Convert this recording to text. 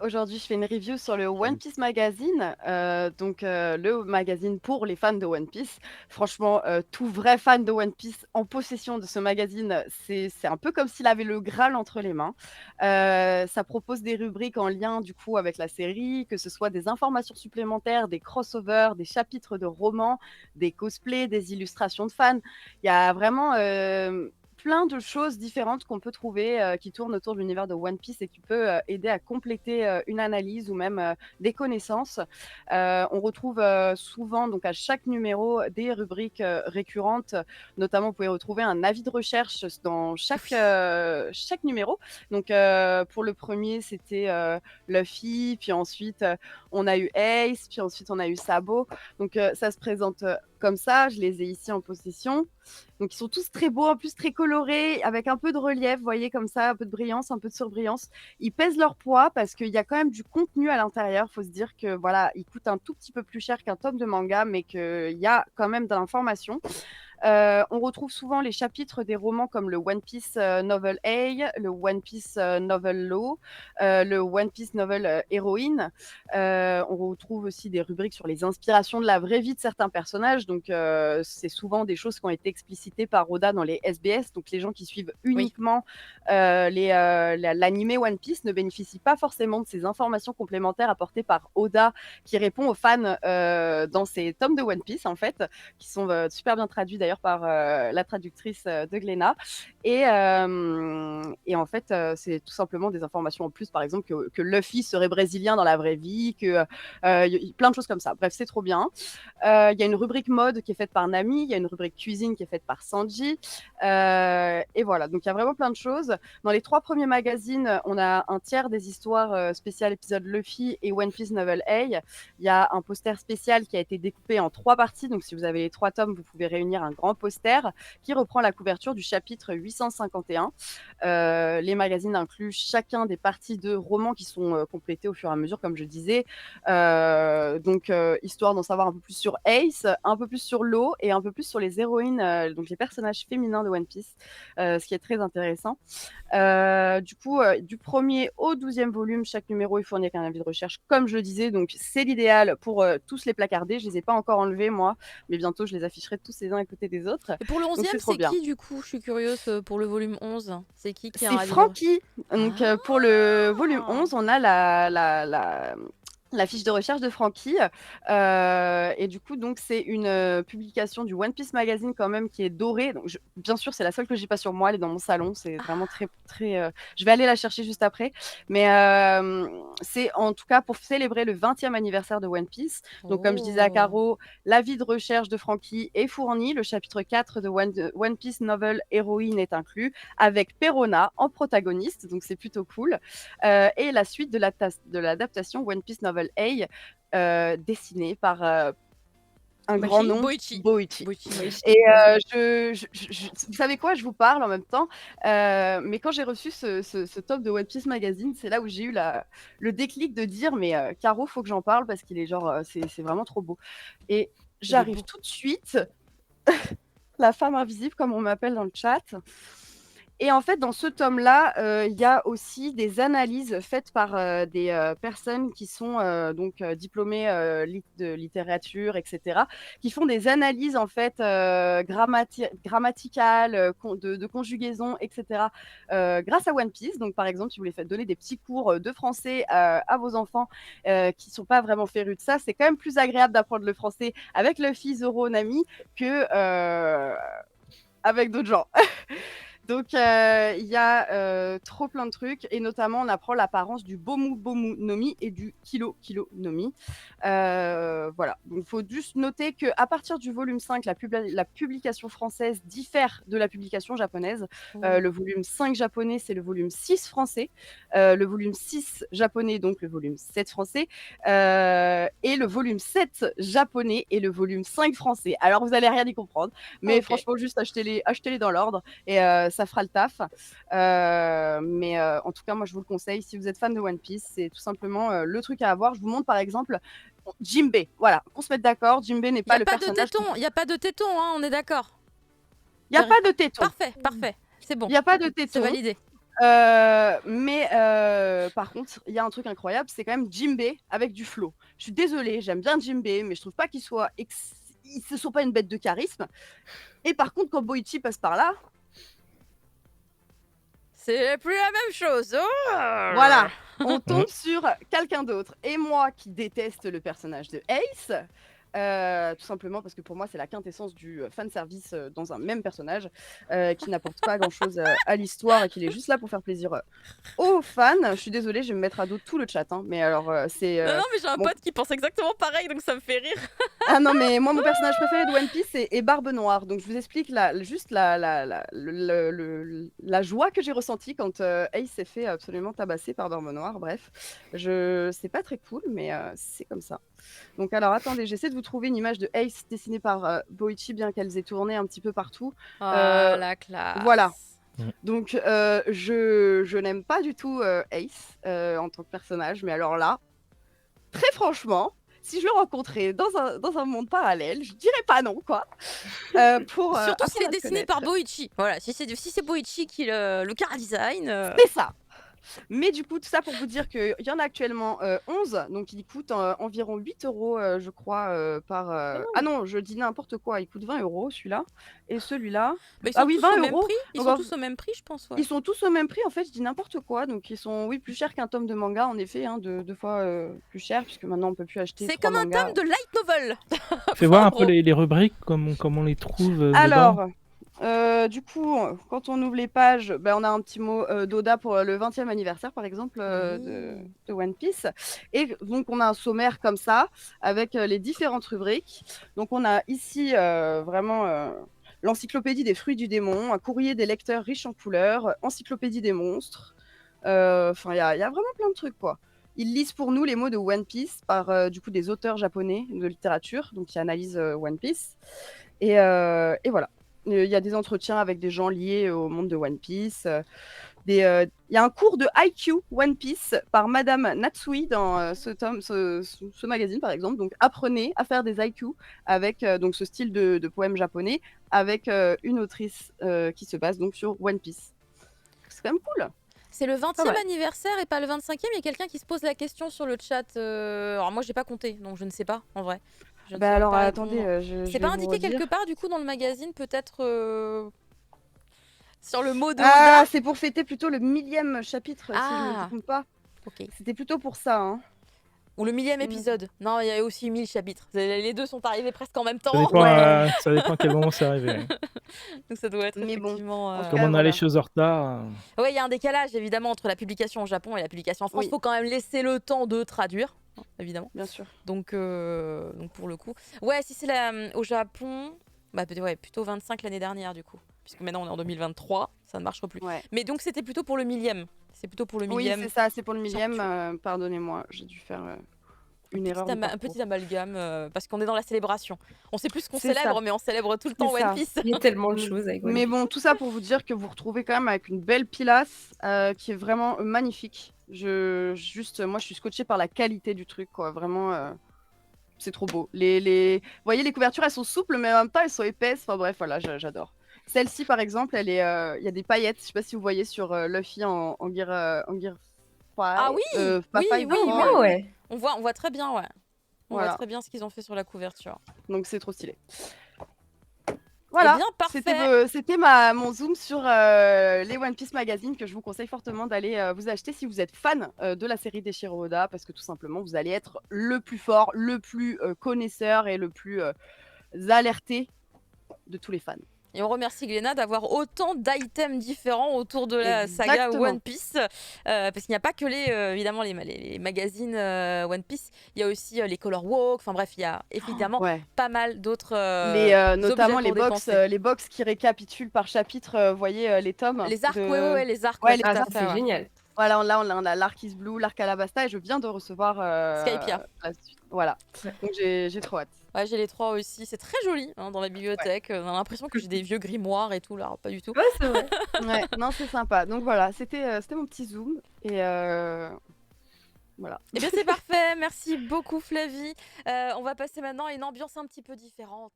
Aujourd'hui, je fais une review sur le One Piece Magazine, le magazine pour les fans de One Piece. Franchement, tout vrai fan de One Piece en possession de ce magazine, c'est un peu comme s'il avait le Graal entre les mains. Ça propose des rubriques en lien, du coup, avec la série, que ce soit des informations supplémentaires, des crossovers, des chapitres de romans, des cosplays, des illustrations de fans. Il y a vraiment, plein de choses différentes qu'on peut trouver, qui tournent autour de l'univers de One Piece et qui peut, aider à compléter, une analyse ou même, des connaissances. On retrouve, souvent donc à chaque numéro des rubriques, récurrentes. Notamment, vous pouvez retrouver un avis de recherche dans Oui. chaque numéro. Pour le premier, c'était, Luffy, puis ensuite, on a eu Ace, puis ensuite on a eu Sabo. Ça se présente, comme ça. Je les ai ici en possession. Donc ils sont tous très beaux, en plus très colorés, avec un peu de relief, vous voyez comme ça, un peu de brillance, un peu de surbrillance. Ils pèsent leur poids parce qu'il y a quand même du contenu à l'intérieur. Il faut se dire que voilà, ils coûtent un tout petit peu plus cher qu'un tome de manga, mais qu'il y a quand même de l'information. On retrouve souvent les chapitres des romans comme le One Piece Novel A, le One Piece Novel Low, le One Piece Novel Heroine. On retrouve aussi des rubriques sur les inspirations de la vraie vie de certains personnages. C'est souvent des choses qui ont été explicitées par Oda dans les SBS. Donc, les gens qui suivent Oui. uniquement l'animé One Piece ne bénéficient pas forcément de ces informations complémentaires apportées par Oda, qui répond aux fans dans ces tomes de One Piece, en fait, qui sont super bien traduits d'ailleurs par la traductrice de Glénat. Et en fait, c'est tout simplement des informations en plus, par exemple, que Luffy serait brésilien dans la vraie vie, plein de choses comme ça. Bref, c'est trop bien. Il y a une rubrique mode qui est faite par Nami, il y a une rubrique cuisine qui est faite par Sanji. Et voilà, donc il y a vraiment plein de choses. Dans les 3 premiers magazines, on a un tiers des histoires spéciales épisode Luffy et One Piece Novel A. Il y a un poster spécial qui a été découpé en 3 parties. Donc si vous avez les 3 tomes, vous pouvez réunir un grand poster qui reprend la couverture du chapitre 851. Les magazines incluent chacun des parties de romans qui sont complétées au fur et à mesure, comme je disais. Histoire d'en savoir un peu plus sur Ace, un peu plus sur Law et un peu plus sur les héroïnes, donc les personnages féminins de One Piece, ce qui est très intéressant. Du premier au 12e volume, chaque numéro est fourni avec un avis de recherche, comme je le disais. Donc, c'est l'idéal pour tous les placarder. Je les ai pas encore enlevés, moi, mais bientôt, je les afficherai tous les uns à côté des autres. Et pour le Donc, 11e, c'est trop c'est bien. qui du coup? Je suis curieuse pour le volume 11. C'est qui a un C'est avis de... Francky. Ah. Pour le volume 11, on a la fiche de recherche de Francky. Et du coup, donc, c'est une publication du One Piece Magazine quand même qui est dorée. Bien sûr, c'est la seule que j'ai pas sur moi. Elle est dans mon salon. C'est vraiment Ah. très, très. Je vais aller la chercher juste après. Mais c'est en tout cas pour célébrer le 20e anniversaire de One Piece. Donc, comme je disais à Oh. Caro, l'avis de recherche de Francky est fourni. Le chapitre 4 de One Piece Novel Heroine est inclus, avec Perona en protagoniste, donc c'est plutôt cool. Et la suite de l'adaptation One Piece Novel A, dessinée par un grand Boichi. nom, Boichi. Boichi. Boichi. Et vous savez quoi, je vous parle en même temps, mais quand j'ai reçu ce tome de One Piece Magazine, c'est là où j'ai eu le déclic de dire, mais Caro, faut que j'en parle parce qu'il est genre, c'est vraiment trop beau. Et Il est j'arrive beau. tout de suite, la femme invisible, comme on m'appelle dans le chat. Et en fait, dans ce tome-là, il y a aussi des analyses faites par des personnes qui sont diplômées de littérature, etc., qui font des analyses en fait grammaticales, de conjugaison, etc., grâce à One Piece. Donc, par exemple, si vous voulez donner des petits cours de français à vos enfants qui ne sont pas vraiment férus de ça, c'est quand même plus agréable d'apprendre le français avec Luffy, Zoro, Nami que avec d'autres gens. Il y a trop plein de trucs, et notamment on apprend l'apparence du Bomu Bomu Nomi et du Kilo Kilo Nomi. Voilà, donc il faut juste noter qu'à partir du volume 5, la publication française diffère de la publication japonaise. Oh. Le volume 5 japonais, c'est le volume 6 français. Le volume 6 japonais, donc le volume 7 français. Et le volume 7 japonais et le volume 5 français. Alors vous allez rien y comprendre, mais Ok. franchement, juste achetez-les dans l'ordre et ça fera le taf. En tout cas, moi, je vous le conseille. Si vous êtes fan de One Piece, c'est tout simplement le truc à avoir. Je vous montre par exemple Jinbei. Voilà, qu'on se mette d'accord. Jinbei n'est Il n'y pas a le pas de personnage. téton. Il n'y a pas de téton, hein, on est d'accord. Il n'y a pas de téton. Parfait, parfait. C'est bon. Il n'y a pas de C'est téton. validé. Par contre, il y a un truc incroyable, c'est quand même Jinbei avec du flow. Je suis désolée, j'aime bien Jinbei, mais je trouve pas qu'il soit ils ne sont pas une bête de charisme. Et par contre, quand Boichi passe par là, C'est plus la même chose. Oh voilà, on tombe sur quelqu'un d'autre. Et moi qui déteste le personnage de Ace, tout simplement parce que pour moi c'est la quintessence du fanservice dans un même personnage qui n'apporte pas grand chose à l'histoire et qui est juste là pour faire plaisir aux fans. Je suis désolée, je vais me mettre à dos tout le chat, hein, mais alors c'est Non, mais j'ai un mon... pote qui pense exactement pareil, donc ça me fait rire. Ah non, mais moi mon personnage préféré de One Piece est Barbe Noire, donc je vous explique juste la joie que j'ai ressentie quand Ace s'est fait absolument tabasser par Barbe Noire. Bref, c'est pas très cool, mais c'est comme ça. Donc alors attendez, j'essaie de vous trouver une image de Ace dessinée par Boichi, bien qu'elles aient tourné un petit peu partout. Ah, la classe. Voilà. Donc je n'aime pas du tout Ace en tant que personnage, mais alors là, très franchement, si je le rencontrais dans un monde parallèle, je dirais pas non, quoi. Surtout s'il est dessiné par Boichi. Voilà, si c'est Boichi qui le chara-design. C'est ça. Mais du coup, tout ça pour vous dire qu'il y en a actuellement 11, donc il coûte environ 8 euros, je crois, par... Ah non, je dis n'importe quoi, il coûte 20 euros celui-là, et celui-là... Bah, ils sont tous 20 au même euros. prix. Ils sont tous au même prix, je pense. Ouais. Ils sont tous au même prix, en fait, je dis n'importe quoi, donc ils sont, oui, plus chers qu'un tome de manga, en effet, hein, deux fois plus cher, puisque maintenant on peut plus acheter 3 C'est comme mangas. un tome de light novel. Fais voir un peu les rubriques, comment on les trouve Alors, dedans. du coup, quand on ouvre les pages, on a un petit mot d'Oda pour le 20e anniversaire, par exemple, de One Piece. Et donc, on a un sommaire comme ça, avec les différentes rubriques. Donc, on a ici vraiment l'encyclopédie des fruits du démon, un courrier des lecteurs riche en couleurs, encyclopédie des monstres. Enfin, il y a vraiment plein de trucs, quoi. Ils lisent pour nous les mots de One Piece par du coup des auteurs japonais de littérature, donc qui analysent One Piece. Et voilà. Il y a des entretiens avec des gens liés au monde de One Piece. Il y a un cours de IQ One Piece par Madame Natsui dans ce magazine, par exemple. Donc, apprenez à faire des IQ avec donc ce style de poème japonais avec une autrice qui se base donc sur One Piece. C'est quand même cool. C'est le 20e anniversaire et pas le 25e. Il y a quelqu'un qui se pose la question sur le chat. Alors moi, j'ai pas compté, donc je ne sais pas en vrai. Alors attendez, c'est pas indiqué quelque part du coup dans le magazine, peut-être sur le mot de Oda. C'est pour fêter plutôt le 1000e chapitre, si je ne me trompe pas. Ok. C'était plutôt pour ça. Hein. Ou le 1000e épisode. Non, il y a aussi 1000 chapitres. Les deux sont arrivés presque en même temps. Ça dépend à quel moment c'est arrivé. Donc ça doit être effectivement... Comme on a les choses en retard... Ouais, il y a un décalage évidemment entre la publication au Japon et la publication en France. Il faut quand même laisser le temps de traduire, évidemment. Bien sûr. Donc pour le coup... Ouais, si c'est au Japon... plutôt 25 l'année dernière du coup. Puisque maintenant on est en 2023, ça ne marche plus. Ouais. Mais donc c'était plutôt pour le 1000e. C'est plutôt pour le 1000e. Oui, c'est ça, c'est pour le 1000e. Pardonnez-moi, j'ai dû faire une erreur. Un petit amalgame, parce qu'on est dans la célébration. On sait plus ce qu'on célèbre, mais on célèbre tout le temps One Piece. Il y a tellement de choses avec One Piece. Mais bon, tout ça pour vous dire que vous retrouvez quand même avec une belle pilasse qui est vraiment magnifique. Moi, je suis scotchée par la qualité du truc, quoi. Vraiment, c'est trop beau. Vous voyez, les couvertures, elles sont souples, mais en même temps, elles sont épaisses. Enfin bref, voilà, j'adore. Celle-ci, par exemple, il y a des paillettes. Je sais pas si vous voyez sur Luffy en gear 5. Ah oui, ouais. On voit très bien, ouais. On voit très bien ce qu'ils ont fait sur la couverture. Donc c'est trop stylé. Voilà, c'était mon zoom sur les One Piece Magazine que je vous conseille fortement d'aller vous acheter si vous êtes fan de la série d'Eiichiro Oda, parce que tout simplement, vous allez être le plus fort, le plus connaisseur et le plus alerté de tous les fans. Et on remercie Glénat d'avoir autant d'items différents autour de la saga One Piece. Parce qu'il n'y a pas que évidemment les magazines One Piece, il y a aussi les Color Walk, enfin bref, il y a évidemment pas mal d'autres notamment les box qui récapitulent par chapitre, vous voyez les tomes. Les arcs, les arcs. C'est génial. Voilà, là on a l'arc Is Blue, l'arc Alabasta et je viens de recevoir Skypiea. La suite. Voilà, donc j'ai trop hâte. Ouais, j'ai les 3 aussi, c'est très joli dans la bibliothèque. On a l'impression que j'ai des vieux grimoires et tout, là, pas du tout. Ouais, c'est vrai. Non, c'est sympa. Donc voilà, c'était mon petit zoom et voilà. Eh bien c'est parfait, merci beaucoup Flavie. On va passer maintenant à une ambiance un petit peu différente.